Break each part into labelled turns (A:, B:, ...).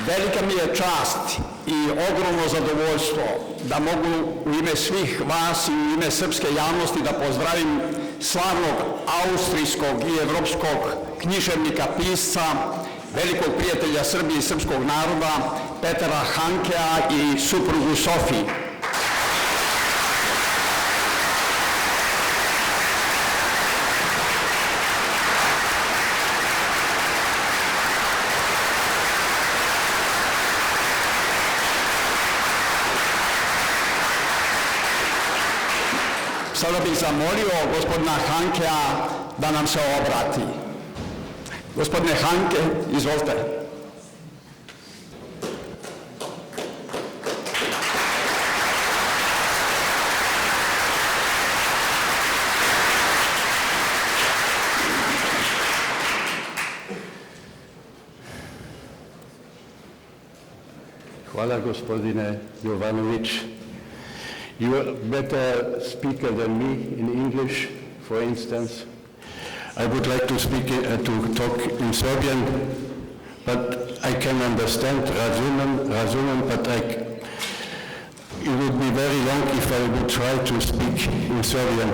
A: Velika mi je čast i ogromno zadovoljstvo da mogu u ime svih vas i u ime srpske javnosti da pozdravim slavnog austrijskog i evropskog književnika, pisca, velikog prijatelja Srbije i srpskog naroda, Petera Hankea i suprugu Sofiju. Sada bih zamolio gospodina Hankea da nam se obrati. Gospodine Hanke, izvolite.
B: Hvala, gospodine Jovanović. You are a better speaker than me in English, for instance. I would like to to talk in Serbian, but I can understand razumem, but it would be very long if I would try to speak in Serbian.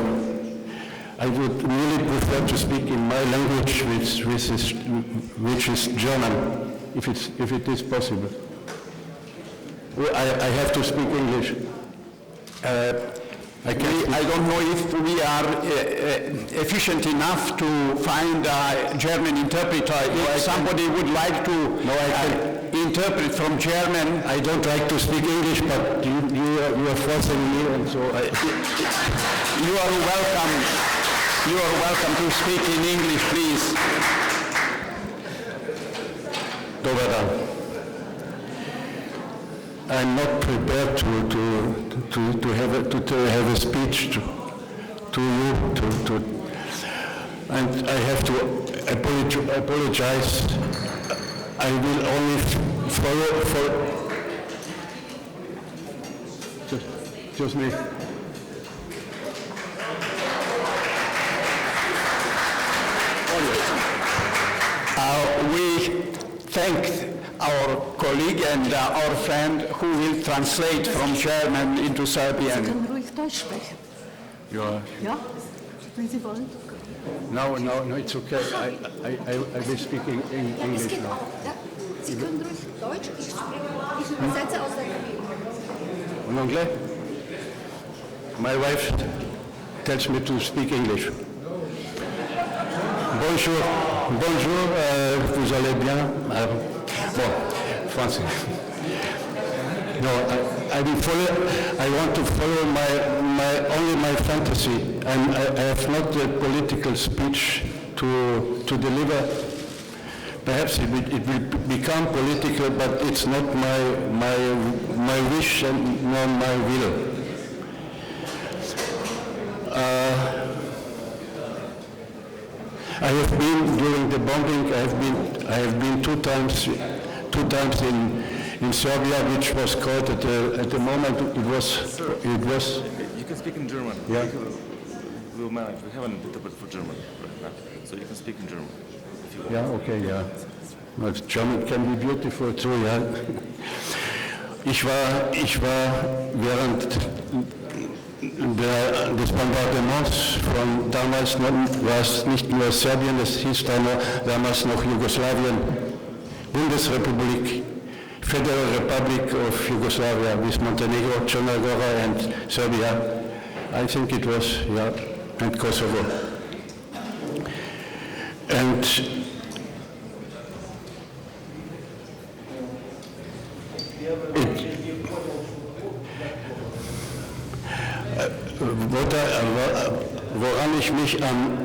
B: I would really prefer to speak in my language, which is German, if it is possible. I have to speak English.
A: I don't know if we are efficient enough to find a German interpreter. If somebody would like to interpret from German.
B: I don't like to speak English, but you are forcing me, and so
A: You are welcome. You are welcome to speak in English, please.
B: Dobar dan. I'm not prepared to have a speech to you, and I have to apologize. I will only follow. Just me.
A: We thank our colleague and our friend who will translate from German into Serbian.
C: Sie können ruhig Deutsch sprechen.
B: Ja.
C: Ja, wenn Sie wollen.
B: No, it's okay. I will speak in English now.
C: Ja, Sie können ruhig Deutsch, ich übersetze aus der Kabine.
B: En anglais? My wife tells me to speak English. Bonjour, vous allez bien? Bon, français. No, I want to follow only my fantasy, and I have not a political speech to deliver. Perhaps it will become political, but it's not my wish and nor my will. I have been during the bombing. I have been two times in Serbia, which was called at the moment. It was.
D: You can speak in German.
B: Yeah.
D: We'll manage. We have an interpreter for German right now, so you can speak in German if you want.
B: Yeah. Okay. Yeah. But German can be beautiful too. Yeah. Ich war während des Bombardements von damals war es nicht nur Serbien, es hieß damals noch Jugoslawien, Bundesrepublik, Federal Republic of Yugoslavia with Montenegro, Черна Gora and Serbia. I think it was, yeah, and Kosovo. And woran ich mich am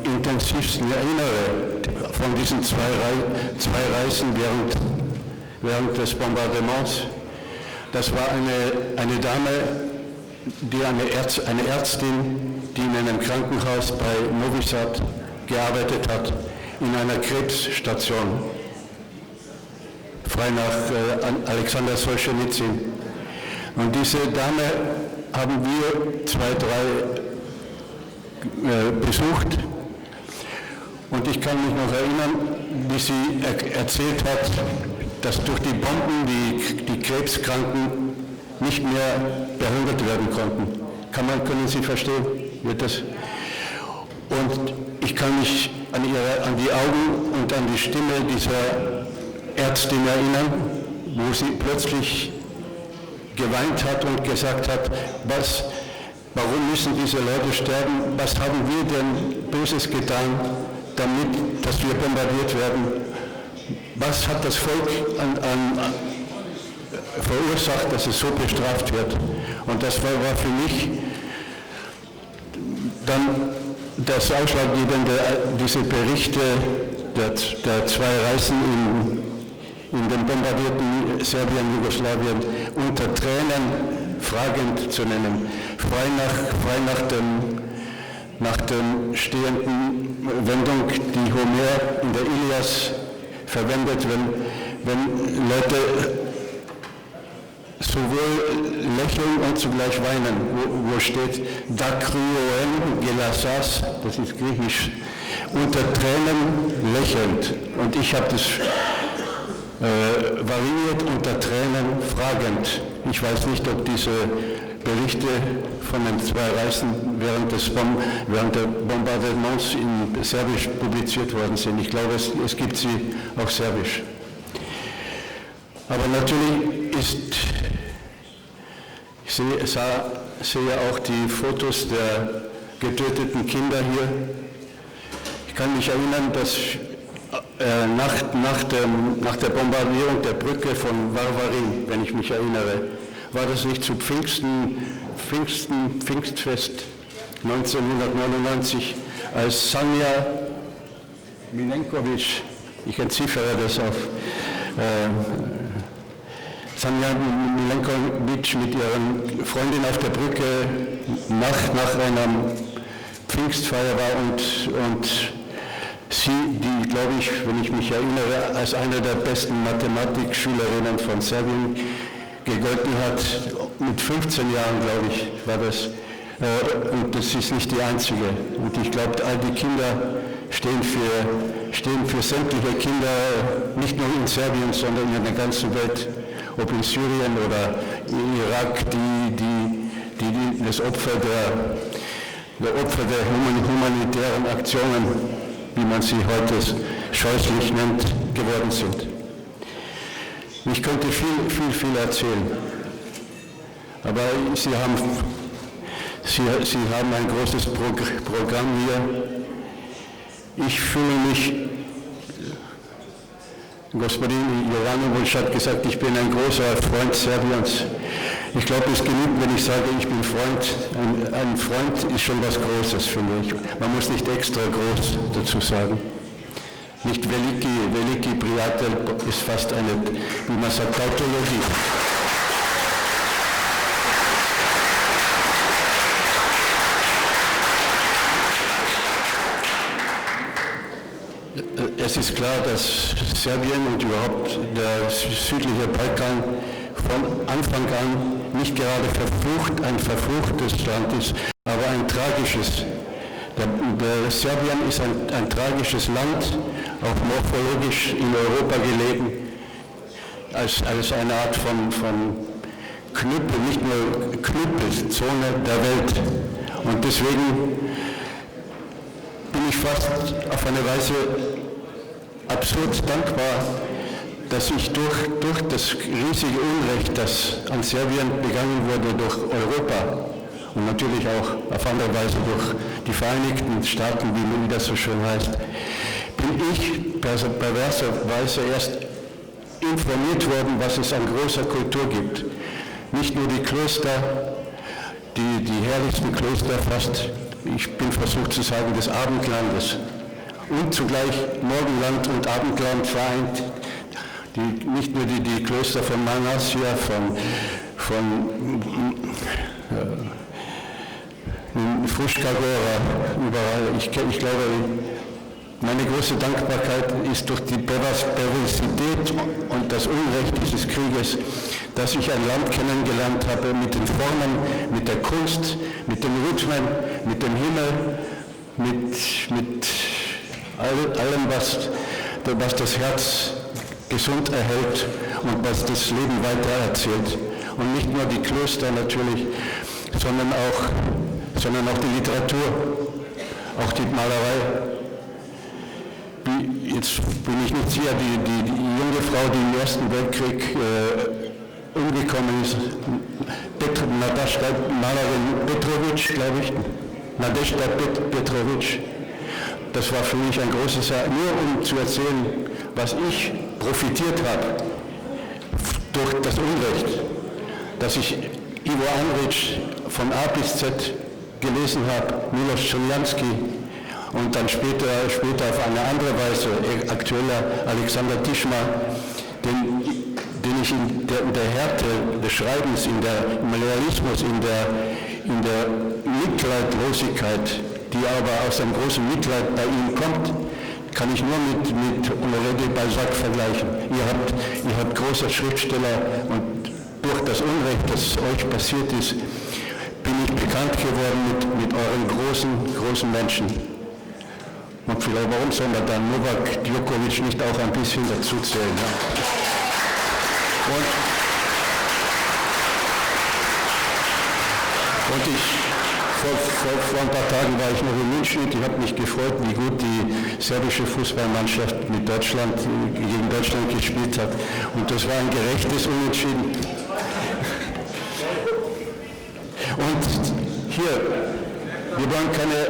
B: intensivsten erinnere von diesen zwei Reisen während des Bombardements, das war eine Dame, eine Ärztin, die in einem Krankenhaus bei Novi Sad gearbeitet hat, in einer Krebsstation, frei nach Alexander Solzhenitsyn. Und diese Dame haben wir 2, 3 besucht, und ich kann mich noch erinnern, wie sie erzählt hat, dass durch die Bomben die Krebskranken nicht mehr behandelt werden konnten. Können Sie verstehen? Wird das? Und ich kann mich an die Augen und an die Stimme dieser Ärztin erinnern, wo sie plötzlich geweint hat und gesagt hat, warum müssen diese Leute sterben, was haben wir denn Böses getan, damit, dass wir bombardiert werden, was hat das Volk verursacht, dass es so bestraft wird. Und das war für mich dann das Ausschlaggebende, diese Berichte der zwei Reisen in den bombardierten Serbien, Jugoslawien unter Tränen fragend zu nennen, frei nach der stehenden Wendung, die Homer in der Ilias verwendet, wenn Leute sowohl lächeln und zugleich weinen, wo steht Dakryoen gelasas, das ist griechisch, unter Tränen lächelnd. Und ich habe das variiert unter Tränen fragend. Ich weiß nicht, ob diese Berichte von den zwei Reisen während der Bombardements in Serbisch publiziert worden sind. Ich glaube, es gibt sie auf Serbisch. Aber natürlich ich sehe auch die Fotos der getöteten Kinder hier. Ich kann mich erinnern, dass nach der Bombardierung der Brücke von Varvarin, wenn ich mich erinnere, war das nicht zu Pfingstfest 1999, als Sanja Milenkovic, ich entziffere das auf, Sanja Milenkovic mit ihrer Freundin auf der Brücke nach einer Pfingstfeier war und sie, die, glaube ich, wenn ich mich erinnere, als eine der besten Mathematikschülerinnen von Serbien gegolten hat, mit 15 Jahren, glaube ich, war das. Und das ist nicht die einzige. Und ich glaube, all die Kinder stehen für sämtliche Kinder, nicht nur in Serbien, sondern in der ganzen Welt, ob in Syrien oder im Irak, die das Opfer der humanitären Aktionen, wie man sie heute scheußlich nennt, geworden sind. Ich könnte viel erzählen, aber Sie haben ein großes Programm hier. Ich fühle mich, Gospodin Jovanovic hat gesagt, ich bin ein großer Freund Serbiens. Ich glaube, es genügt, wenn ich sage, ich bin Freund. Ein Freund ist schon was Großes, finde ich. Man muss nicht extra groß dazu sagen. Nicht Veliki Prijatelj ist fast eine, wie man sagt, Tautologie. Es ist klar, dass Serbien und überhaupt der südliche Balkan von Anfang an nicht gerade ein verfluchtes Land ist, aber ein tragisches. Serbien ist ein tragisches Land, auch morphologisch in Europa gelegen, als eine Art von Knüppel, nicht nur Knüppelzone der Welt. Und deswegen bin ich fast auf eine Weise absurd dankbar, dass ich durch das riesige Unrecht, das an Serbien begangen wurde durch Europa und natürlich auch auf andere Weise durch die Vereinigten Staaten, wie das so schön heißt, bin ich perverserweise erst informiert worden, was es an großer Kultur gibt. Nicht nur die Klöster, die herrlichsten Klöster fast, ich bin versucht zu sagen, des Abendlandes und zugleich Morgenland und Abendland vereint. Nicht nur die Klöster von Manassia, von Fruška Gora, überall. Ich glaube, meine große Dankbarkeit ist durch die Perversität und das Unrecht dieses Krieges, dass ich ein Land kennengelernt habe mit den Formen, mit der Kunst, mit den Rhythmen, mit dem Himmel, mit allem, was das Herz gesund erhält und was das Leben weiter erzählt. Und nicht nur die Klöster natürlich, sondern auch die Literatur, auch die Malerei. Jetzt bin ich nicht sicher, die junge Frau, die im Ersten Weltkrieg umgekommen ist, Malerin Petrovic, glaube ich, Nadezhda Petrovic, das war für mich ein großes Ereignis, nur um zu erzählen, was ich profitiert habe durch das Unrecht, dass ich Ivo Andrić von A bis Z gelesen habe, Miloš Čulianski und dann später auf eine andere Weise, aktueller Alexander Tischma, den ich in der Härte des Schreibens, im Realismus, in der Mitleidlosigkeit, die aber aus einem großen Mitleid bei ihm kommt, kann ich nur mit Honoré de Balzac vergleichen. Ihr habt große Schriftsteller und durch das Unrecht, das euch passiert ist, bin ich bekannt geworden mit euren großen Menschen. Und vielleicht, warum soll man dann Novak Djokovic nicht auch ein bisschen dazu zählen? Ja? Und vor ein paar Tagen war ich noch in München und ich habe mich gefreut, wie gut die serbische Fußballmannschaft gegen Deutschland gespielt hat. Und das war ein gerechtes Unentschieden. Und hier, wir wollen keine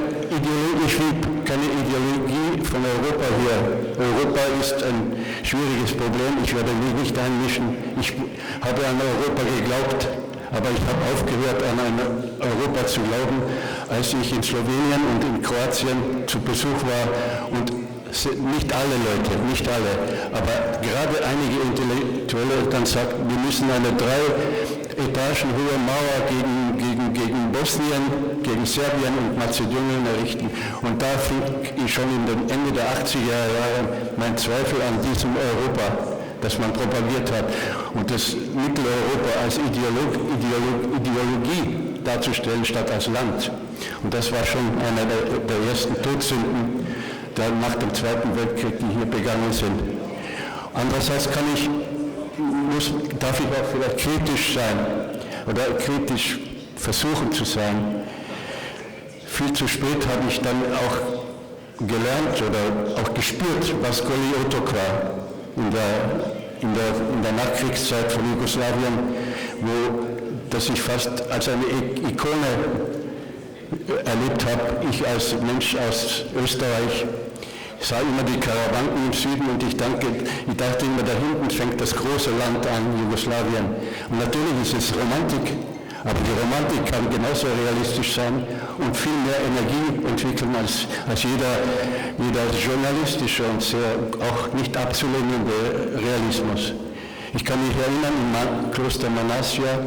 B: Ideologie von Europa hier. Europa ist ein schwieriges Problem, ich werde mich nicht einmischen. Ich habe an Europa geglaubt, aber ich habe aufgehört, an ein Europa zu glauben, als ich in Slowenien und in Kroatien zu Besuch war. Und nicht alle Leute, nicht alle, aber gerade einige Intellektuelle dann sagten, wir müssen eine 3 Etagen hohe Mauer gegen Bosnien, gegen Serbien und Mazedonien errichten. Und da fing ich schon in den Ende der 80er Jahre mein Zweifel an diesem Europa, das man propagiert hat. Und das Mitteleuropa als Ideologie darzustellen statt als Land. Und das war schon einer der ersten Todsünden, die nach dem Zweiten Weltkrieg, die hier begangen sind. Andererseits darf ich auch vielleicht kritisch sein oder kritisch versuchen zu sein. Viel zu spät habe ich dann auch gelernt oder auch gespürt, was Goliotok war in der Nachkriegszeit von Jugoslawien, das ich fast als eine Ikone erlebt habe, ich als Mensch aus Österreich. Ich sah immer die Karawanken im Süden und ich dachte immer, da hinten fängt das große Land an, Jugoslawien. Und natürlich ist es Romantik, aber die Romantik kann genauso realistisch sein und viel mehr Energie entwickeln als jeder journalistische und sehr auch nicht abzulehnende Realismus. Ich kann mich erinnern, im Kloster Manassia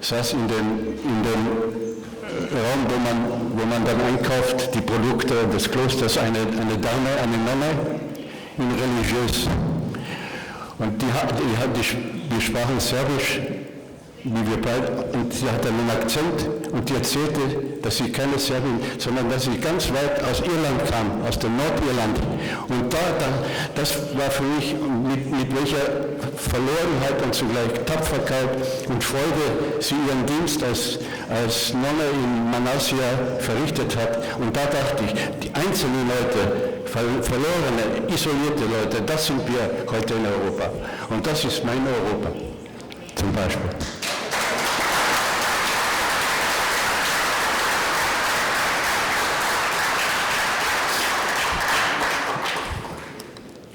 B: saß in dem Raum, wo man dann einkauft, die Produkte des Klosters, eine Dame, eine Nonne, in religiös. Und die sprachen Serbisch, wie wir beide, und sie hatte einen Akzent und die erzählte, dass sie keine Serbin, sondern dass sie ganz weit aus Irland kam, aus dem Nordirland. Und das war für mich, mit welcher Verlorenheit und zugleich Tapferkeit und Freude sie ihren Dienst als Nonne in Manassia verrichtet hat. Und da dachte ich, die einzelnen Leute, verlorene, isolierte Leute, das sind wir heute in Europa. Und das ist mein Europa, zum Beispiel.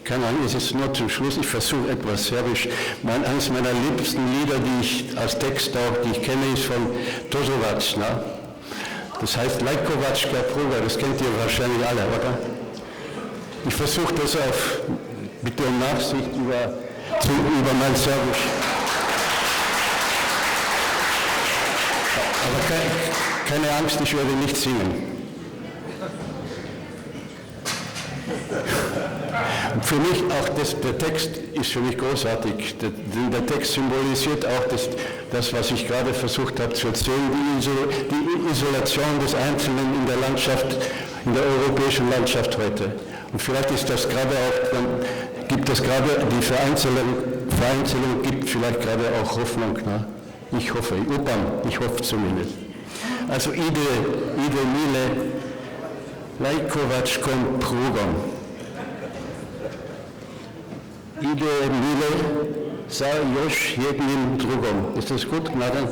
B: Keine Ahnung, es ist nur zum Schluss, ich versuche etwas Serbisch. Eines meiner liebsten Lieder, die ich als Text auch, die ich kenne, ist von Tozovac. Ne? Das heißt Lajkovačka pruga, das kennt ihr wahrscheinlich alle, oder? Ich versuche das bitte um Nachsicht über mein Serbisch. Aber keine Angst, ich werde nicht singen. Für mich auch der Text ist für mich großartig. Der Text symbolisiert auch das, was ich gerade versucht habe zu erzählen, die Isolation des Einzelnen in der Landschaft, in der europäischen Landschaft heute. Und vielleicht ist das gerade auch gibt es gerade die Vereinzelung gibt vielleicht gerade auch Hoffnung. Ne? Ich hoffe, ich hoffe zumindest. Also ide mile lajkovačkom prugom. Ide mile za još jednim drugom. Ist das gut, Gnaden?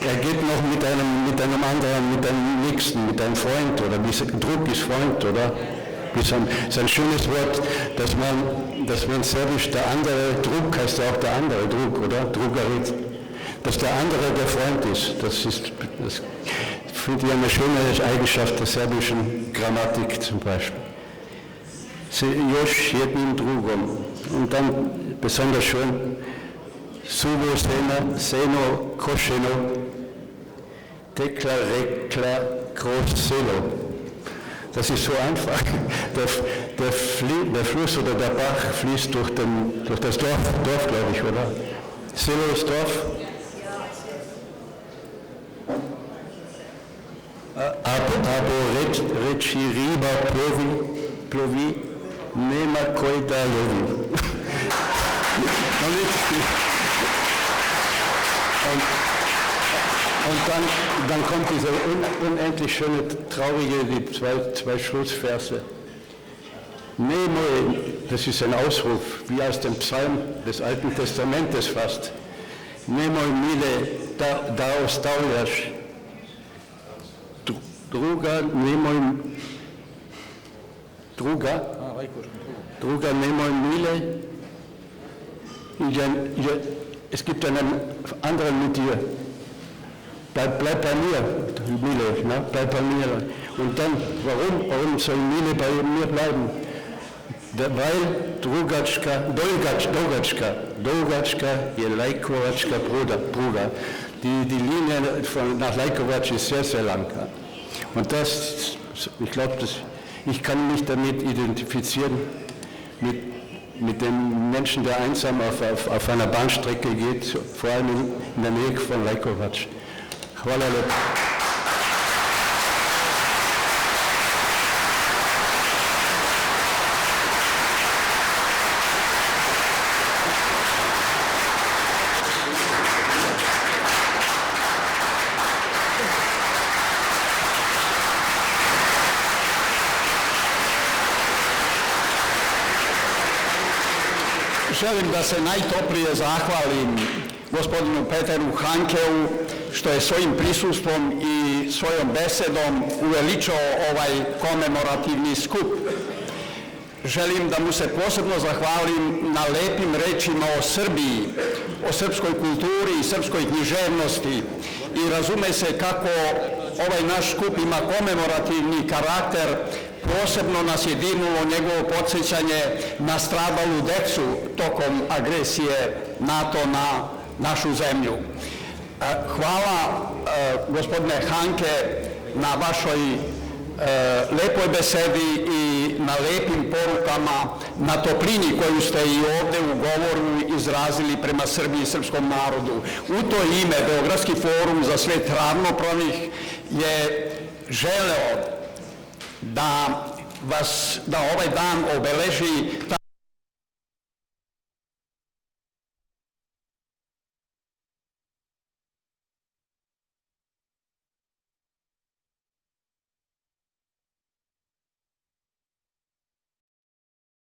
B: Er geht noch mit einem anderen, mit einem Nächsten, mit einem Freund, oder Druck ist Freund, oder? Das ist ein schönes Wort, dass man serbisch, der andere Druck heißt ja auch der andere Druck, oder? Drugarit. Dass der andere der Freund ist, das finde ich eine schöne Eigenschaft der serbischen Grammatik zum Beispiel. Još jednim drugom. Und dann besonders schön, suvo seno košeno, tekla rekla kroz selo. Das ist so einfach. Der Fluss oder der Bach fließt durch das Dorf, glaube ich, oder? Selo ist Dorf. Abo reči riba plovi, nema koji da lovi. Und dann kommt diese unendlich schöne, traurige, die zwei Schlussverse. Nemoj, das ist ein Ausruf, wie aus dem Psalm des Alten Testamentes fast. Nemoj mile da ostavljaš. Druga nemoj mile. Es gibt einen anderen mit dir. Bleib bei mir, Mile, ne? Bleib bei mir. Und dann, warum soll Mile bei mir bleiben? Weil Dolgatschka je Lajkovačka Pruga. Die Linie nach Lajkovac ist sehr, sehr lang. Und ich glaube, ich kann mich damit identifizieren, mit dem Menschen, der einsam auf einer Bahnstrecke geht, vor allem in der Nähe von Lajkovac. Hvala lepo.
A: Želim da se najtoplije zahvalim gospodinu Peteru Hankeu što je svojim prisustvom i svojom besedom uveličao ovaj komemorativni skup. Želim da mu se posebno zahvalim na lepim rečima o Srbiji, o srpskoj kulturi i srpskoj književnosti i razume se kako ovaj naš skup ima komemorativni karakter. Posebno nas je dirnulo njegovo podsjećanje na stradalu decu tokom agresije NATO na našu zemlju. Hvala gospodine Hanke na vašoj lepoj besedi i na lepim porukama, na toplini koju ste i ovde u govoru izrazili prema Srbiji i srpskom narodu. U to ime Beogradski forum za svet ravnopravnih je želeo da ovaj dan obeleži